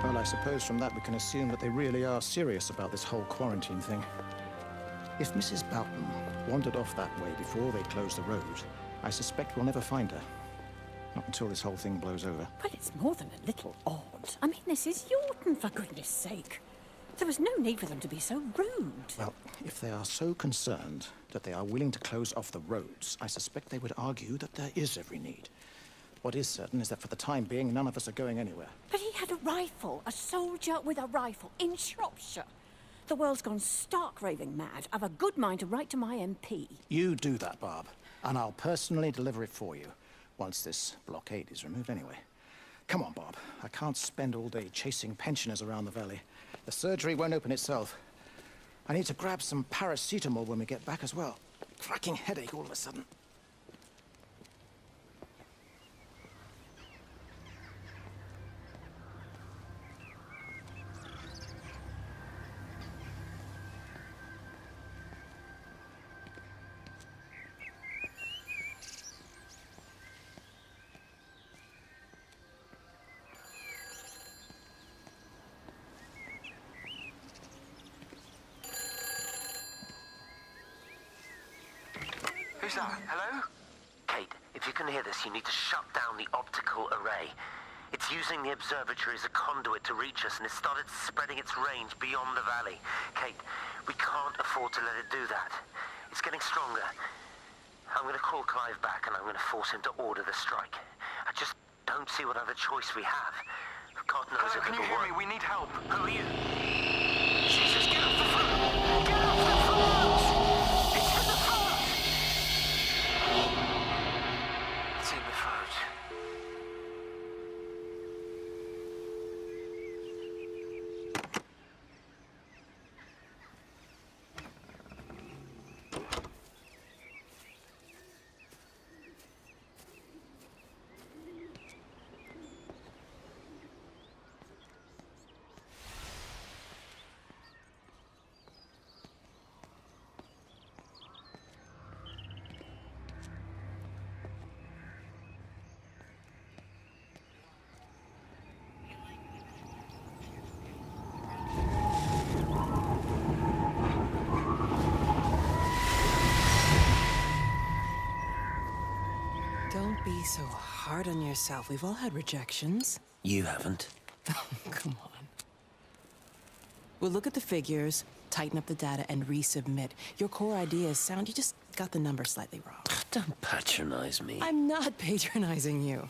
Well, I suppose from that we can assume that they really are serious about this whole quarantine thing. If Mrs. Boughton wandered off that way before they closed the road, I suspect we'll never find her. Not until this whole thing blows over. Well, it's more than a little odd. I mean, this is Yorton, for goodness sake. There was no need for them to be so rude. Well, if they are so concerned that they are willing to close off the roads, I suspect they would argue that there is every need. What is certain is that for the time being, none of us are going anywhere. But he had a rifle, a soldier with a rifle, in Shropshire. The world's gone stark raving mad. I've a good mind to write to my MP. You do that, Barb, and I'll personally deliver it for you, once this blockade is removed anyway. Come on, Bob. I can't spend all day chasing pensioners around the valley. The surgery won't open itself. I need to grab some paracetamol when we get back as well. Cracking headache all of a sudden. Who's that? Hello? Kate, if you can hear this, you need to shut down the optical array. It's using the observatory as a conduit to reach us, and it's started spreading its range beyond the valley. Kate, we can't afford to let it do that. It's getting stronger. I'm going to call Clive back, and I'm going to force him to order the strike. I just don't see what other choice we have. God knows Hello, if can it'll you hear work. me? We need help. Who are you? Jesus, get off the phone! Get off the phone! It's in the phone! It's in the phone. Don't be so hard on yourself. We've all had rejections. You haven't. Come on. We'll look at the figures, tighten up the data, and resubmit. Your core idea is sound. You just got the number slightly wrong. Don't patronize me. I'm not patronizing you.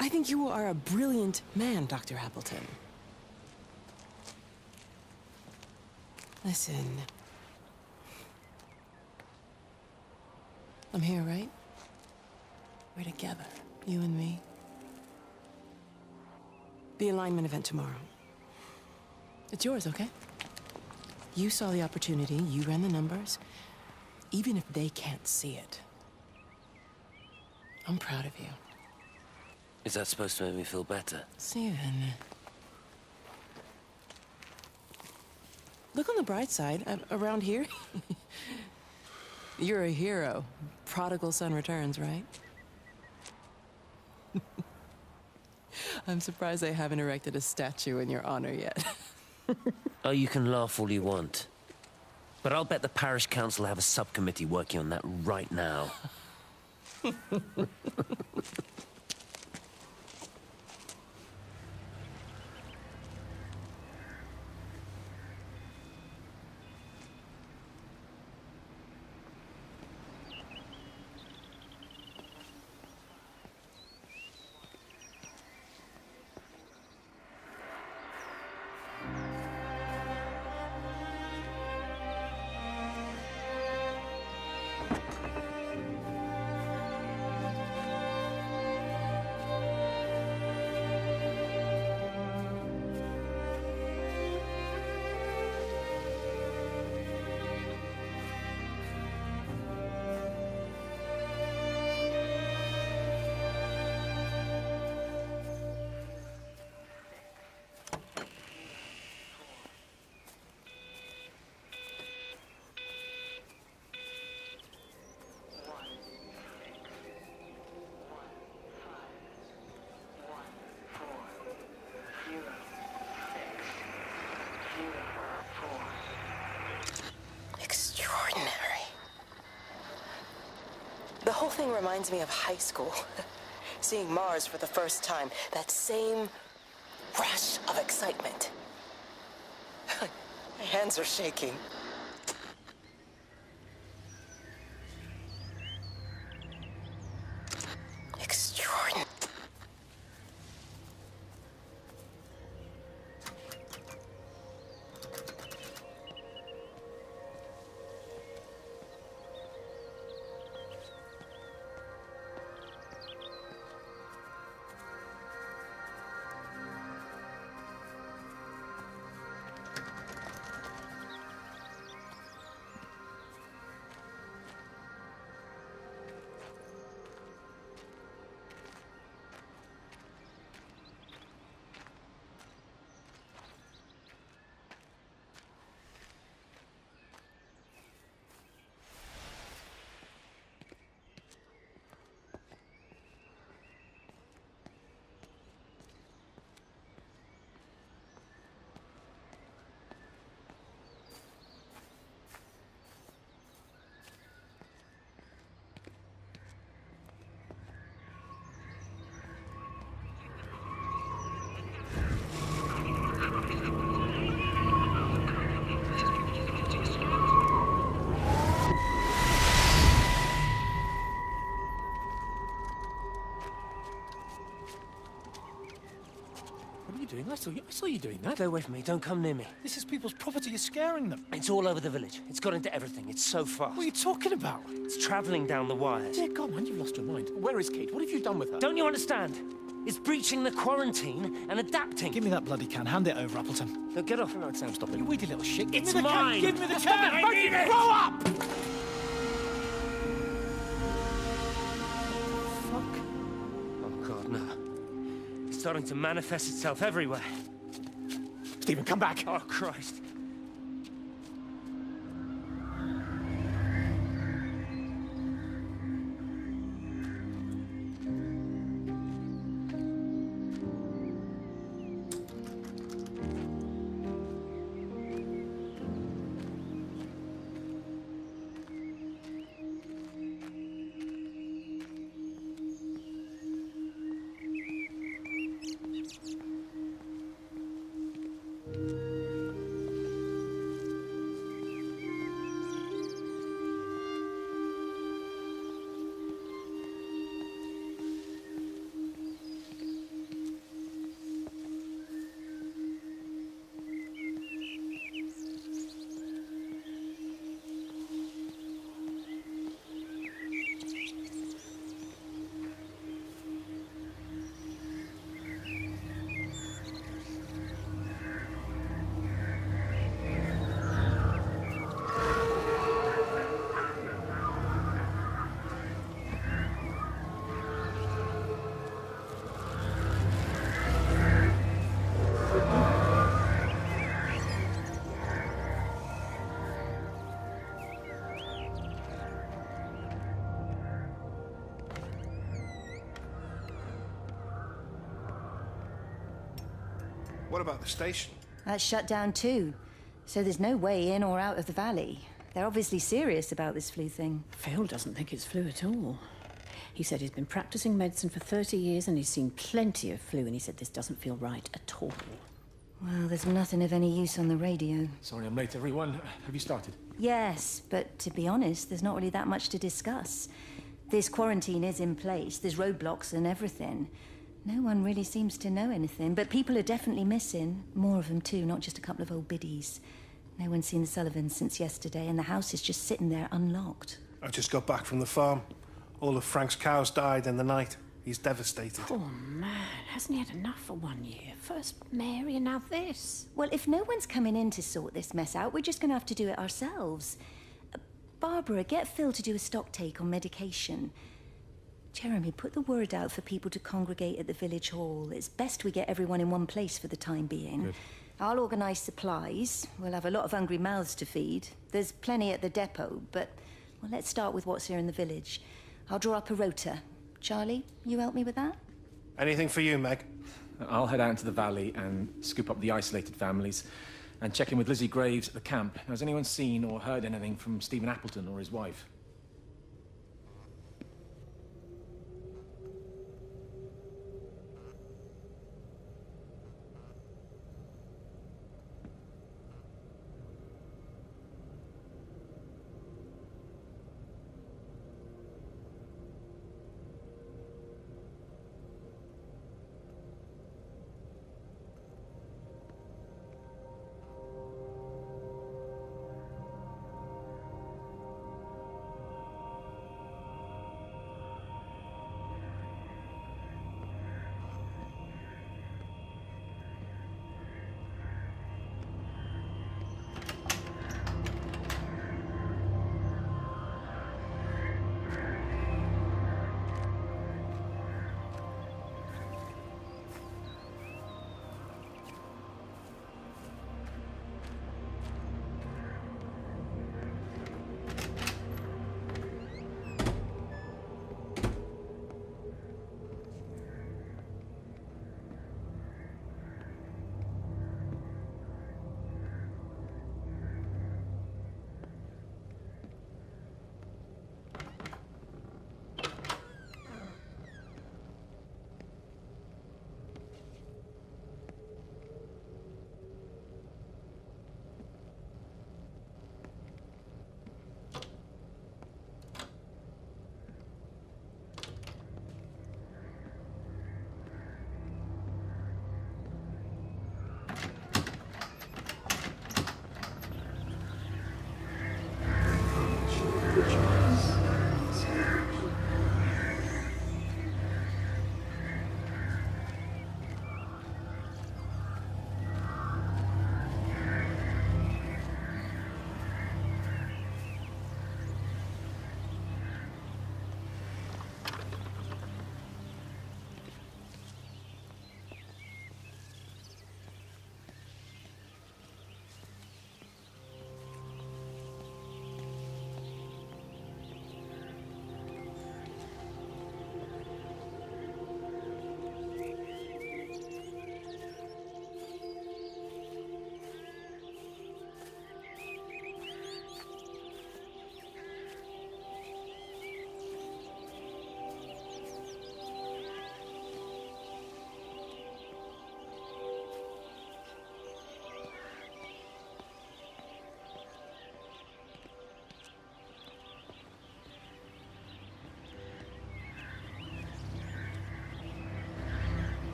I think you are a brilliant man, Dr. Appleton. Listen. I'm here, right? We're together, you and me. The alignment event tomorrow. It's yours, okay? You saw the opportunity, you ran the numbers. Even if they can't see it, I'm proud of you. Is that supposed to make me feel better? Steven. Look on the bright side. Around here, you're a hero. Prodigal son returns, right? I'm surprised they haven't erected a statue in your honor yet. Oh, you can laugh all you want. But I'll bet the parish council have a subcommittee working on that right now. reminds me of high school. Seeing Mars for the first time. That same rush of excitement. My hands are shaking. Extraordinary. What are you doing? I saw you doing that. Stay away from me. Don't come near me. This is people's property. You're scaring them. It's all over the village. It's got into everything. It's so fast. What are you talking about? It's traveling down the wires. Dear God, man, you've lost your mind. Where is Kate? What have you done with her? Don't you understand? It's breaching the quarantine and adapting. Give me that bloody can. Hand it over, Appleton. No, get off. No, Sam, stop it. You weedy little shit. Give It's me the mine. Can. Give me the Stop can. it. I need it. Grow up! Fuck. Oh, God, no. It's starting to manifest itself everywhere. Stephen, come back. Oh, Christ. What about the station? That's shut down too. So there's no way in or out of the valley. They're obviously serious about this flu thing. Phil doesn't think it's flu at all. He said he's been practicing medicine for 30 years and he's seen plenty of flu, and he said this doesn't feel right at all. Well, there's nothing of any use on the radio. Sorry, I'm late, everyone. Have you started? Yes, but to be honest, there's not really that much to discuss. This quarantine is in place. There's roadblocks and everything. No one really seems to know anything, but people are definitely missing. More of them too, not just a couple of old biddies. No one's seen the Sullivans since yesterday, and the house is just sitting there unlocked. I just got back from the farm. All of Frank's cows died in the night. He's devastated. Poor man, hasn't he had enough for 1 year? First Mary and now this. Well, if no one's coming in to sort this mess out, we're just going to have to do it ourselves. Barbara, get Phil to do a stock take on medication. Jeremy, put the word out for people to congregate at the village hall. It's best we get everyone in one place for the time being. Good. I'll organise supplies. We'll have a lot of hungry mouths to feed. There's plenty at the depot, but well, let's start with what's here in the village. I'll draw up a rota. Charlie, you help me with that? Anything for you, Meg? I'll head out into the valley and scoop up the isolated families and check in with Lizzie Graves at the camp. Has anyone seen or heard anything from Stephen Appleton or his wife?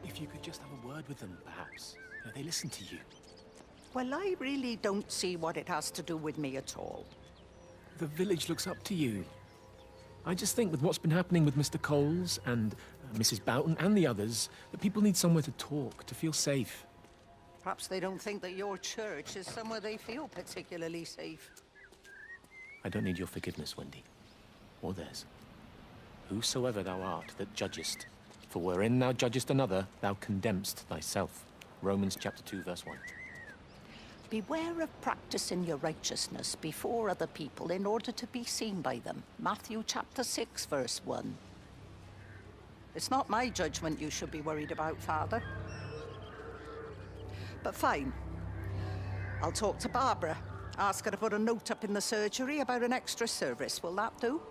If you could just have a word with them, perhaps. You know, they listen to you. Well, I really don't see what it has to do with me at all. The village looks up to you. I just think with what's been happening with Mr. Coles and Mrs. Boughton and the others, that people need somewhere to talk, to feel safe. Perhaps they don't think that your church is somewhere they feel particularly safe. I don't need your forgiveness, Wendy. Or theirs. Whosoever thou art that judgest, for wherein thou judgest another, thou condemnest thyself. Romans chapter 2, verse 1. Beware of practicing your righteousness before other people in order to be seen by them. Matthew chapter 6, verse 1. It's not my judgment you should be worried about, Father. But fine. I'll talk to Barbara. Ask her to put a note up in the surgery about an extra service. Will that do?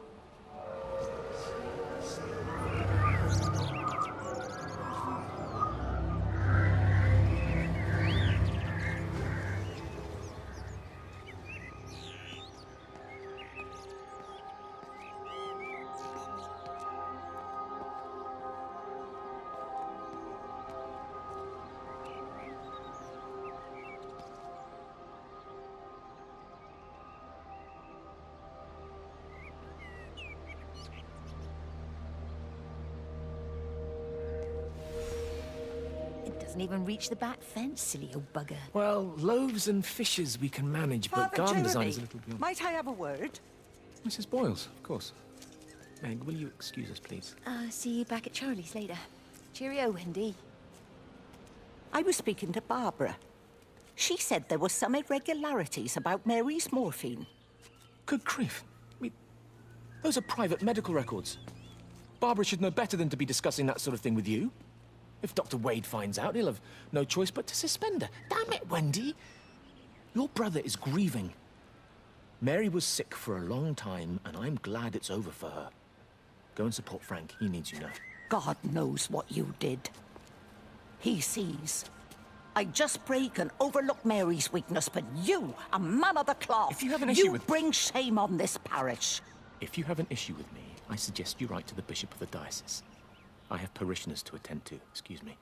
It doesn't even reach the back fence, silly old bugger. Well, loaves and fishes we can manage, but Father garden design Jeremy, is a little beyond. might I have a word? Mrs. Boyles, of course. Meg, will you excuse us, please? See you back at Charlie's later. Cheerio, Wendy. I was speaking to Barbara. She said there were some irregularities about Mary's morphine. Good grief. Those are private medical records. Barbara should know better than to be discussing that sort of thing with you. If Dr. Wade finds out, he'll have no choice but to suspend her. Damn it, Wendy! Your brother is grieving. Mary was sick for a long time, and I'm glad it's over for her. Go and support Frank. He needs you now. God knows what you did. He sees. I just break and overlook Mary's weakness, but you, a man of the cloth, If you have an issue you with- bring shame on this parish. If you have an issue with me, I suggest you write to the Bishop of the Diocese. I have parishioners to attend to. Excuse me.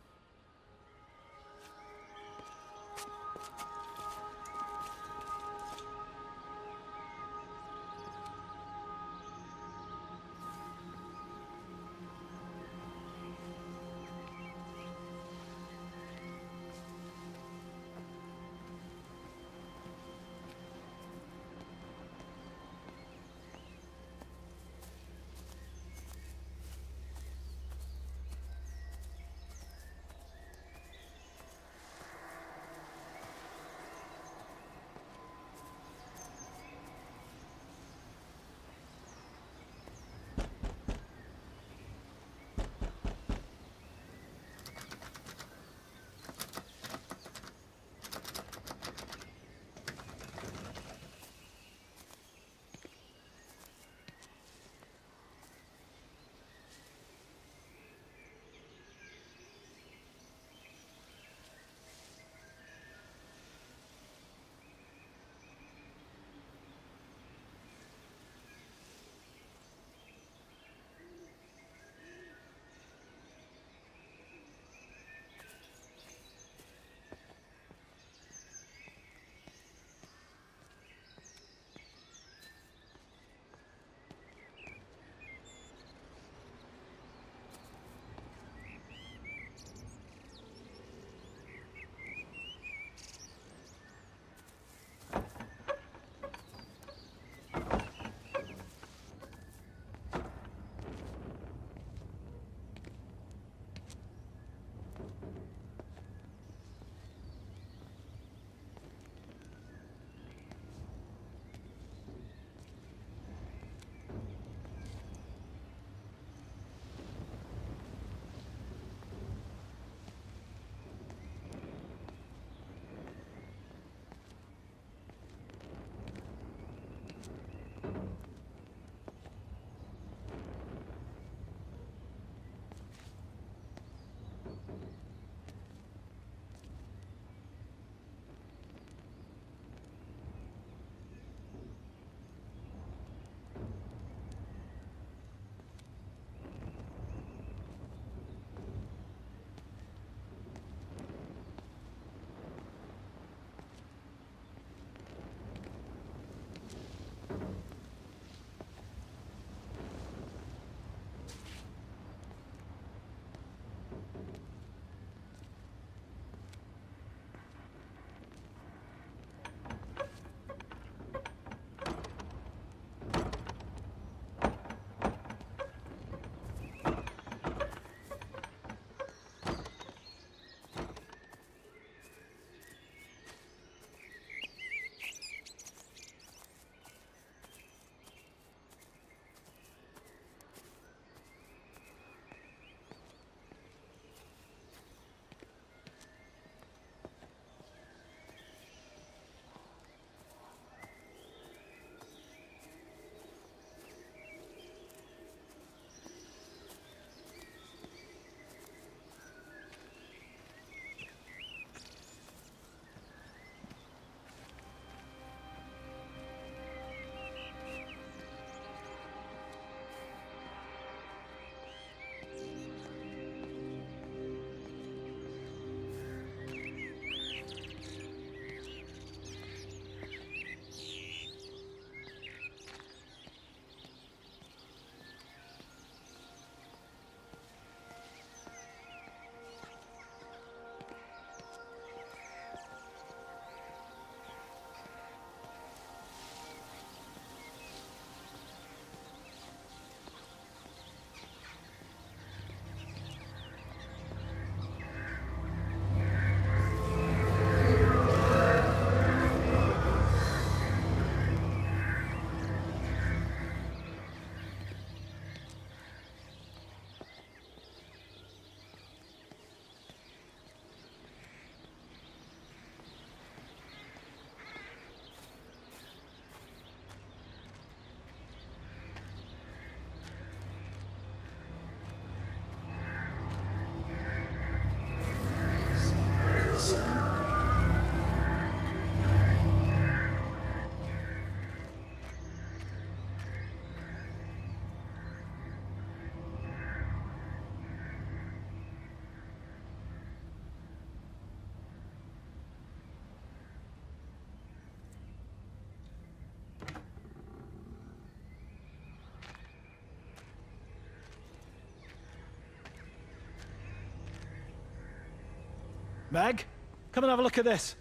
Meg, come and have a look at this.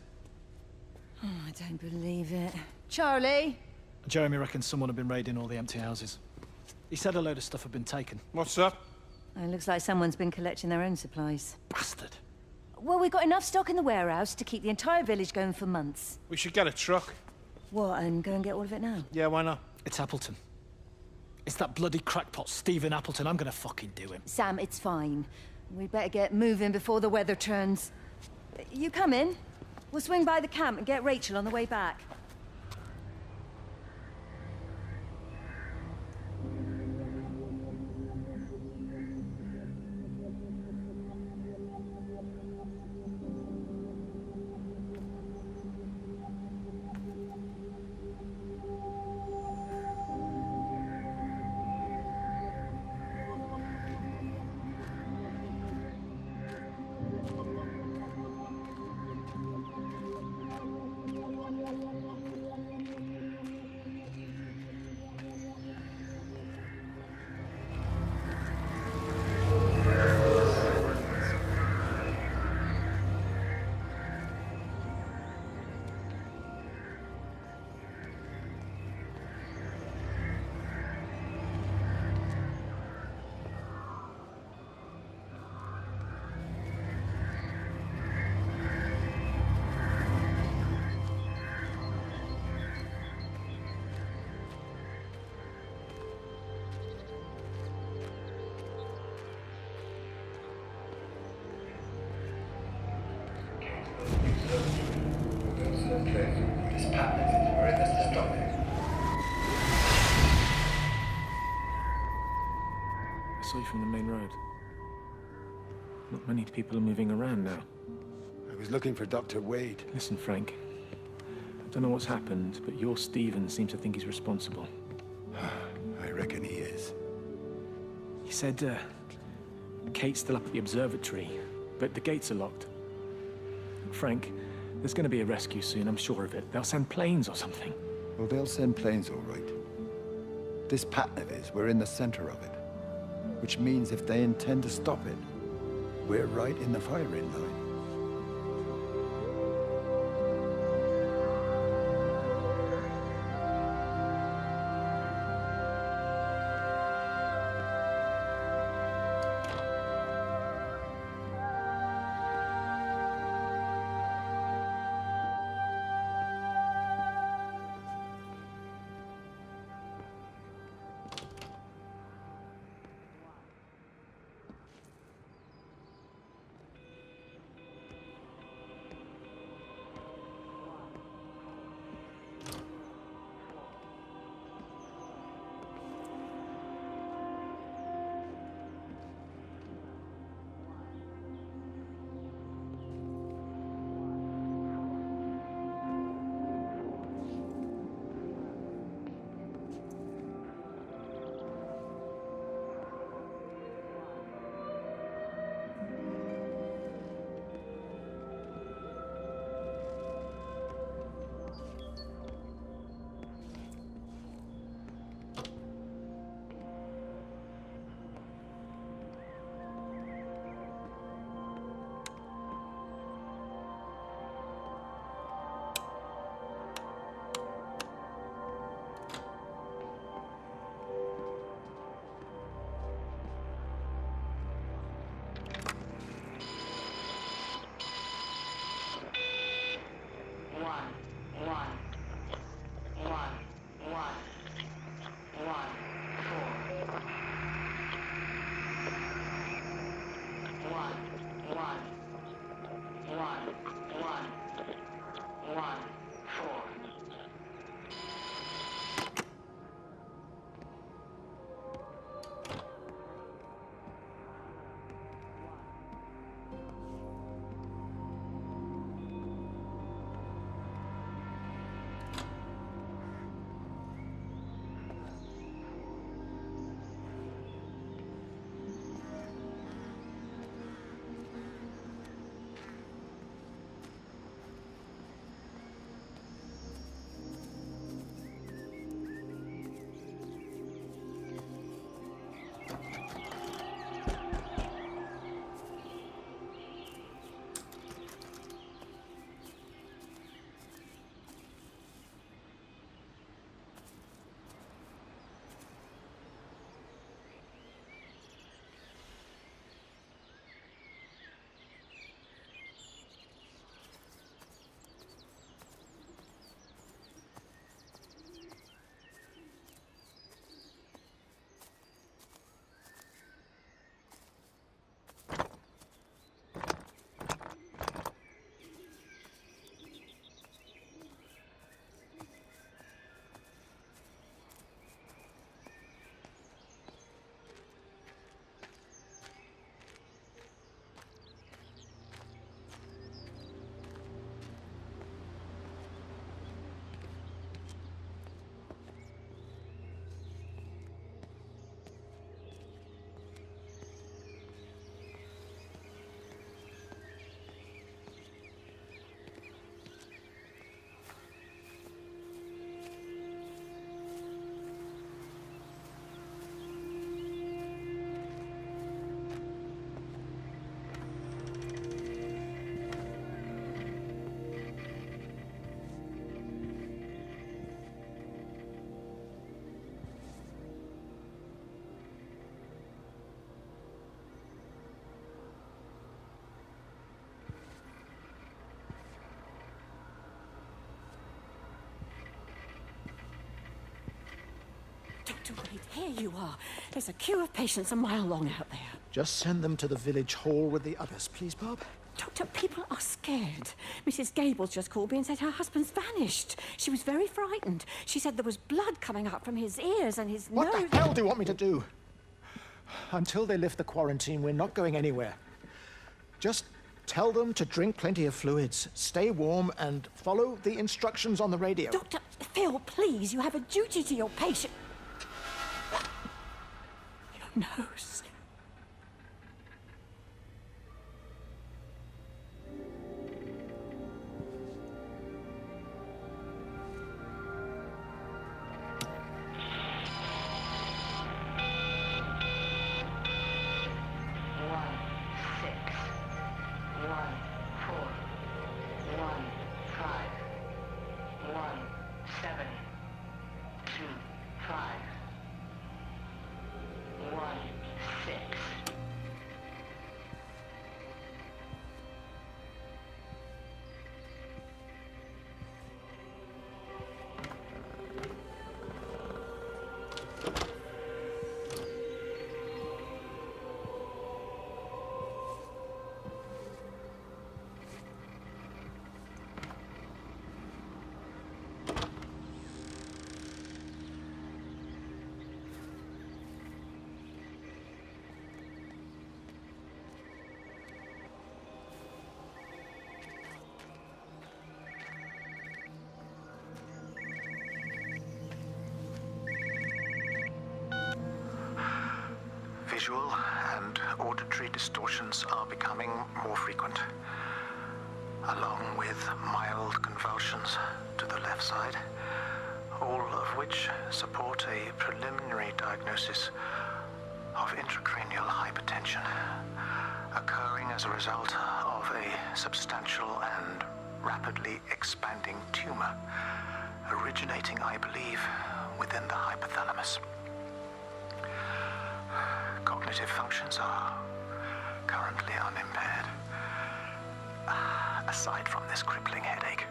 Oh, I don't believe it. Charlie? Jeremy reckons someone had been raiding all the empty houses. He said a load of stuff had been taken. What's that? It looks like someone's been collecting their own supplies. Bastard. Well, we've got enough stock in the warehouse to keep the entire village going for months. We should get a truck. What, and go and get all of it now? Yeah, why not? It's Appleton. It's that bloody crackpot Stephen Appleton. I'm gonna fucking do him. Sam, it's fine. We'd better get moving before the weather turns. You come in. We'll swing by the camp and get Rachel on the way back. I saw you from the main road. Not many people are moving around now. I was looking for Dr. Wade. Listen, Frank. I don't know what's happened, but your Stephen seems to think he's responsible. I reckon he is. He said, Kate's still up at the observatory, but the gates are locked. Frank, there's going to be a rescue soon, I'm sure of it. They'll send planes or something. Well, they'll send planes, all right. This pattern of his, we're in the center of it. Which means if they intend to stop it, we're right in the firing line. Dr. Wade, here you are. There's a queue of patients a mile long out there. Just send them to the village hall with the others, please, Bob. Doctor, people are scared. Mrs. Gables just called me and said her husband's vanished. She was very frightened. She said there was blood coming up from his ears and his nose. What the hell do you want me to do? Until they lift the quarantine, we're not going anywhere. Just tell them to drink plenty of fluids, stay warm, and follow the instructions on the radio. Dr. Phil, please, you have a duty to your patient. Your nose. Visual and auditory distortions are becoming more frequent, along with mild convulsions to the left side, all of which support a preliminary diagnosis of intracranial hypertension, occurring as a result of a substantial and rapidly expanding tumor, originating, I believe, within the hypothalamus. Cognitive functions are currently unimpaired, aside from this crippling headache.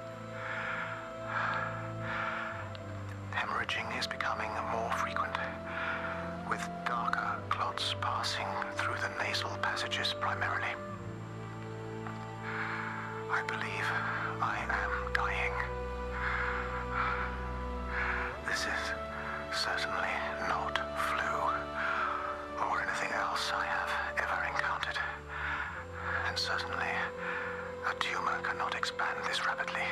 Hemorrhaging is becoming more frequent, with darker clots passing through the nasal passages primarily. I believe I am dying. This is certainly not flu or anything else I have ever encountered. And certainly, a tumor cannot expand this rapidly.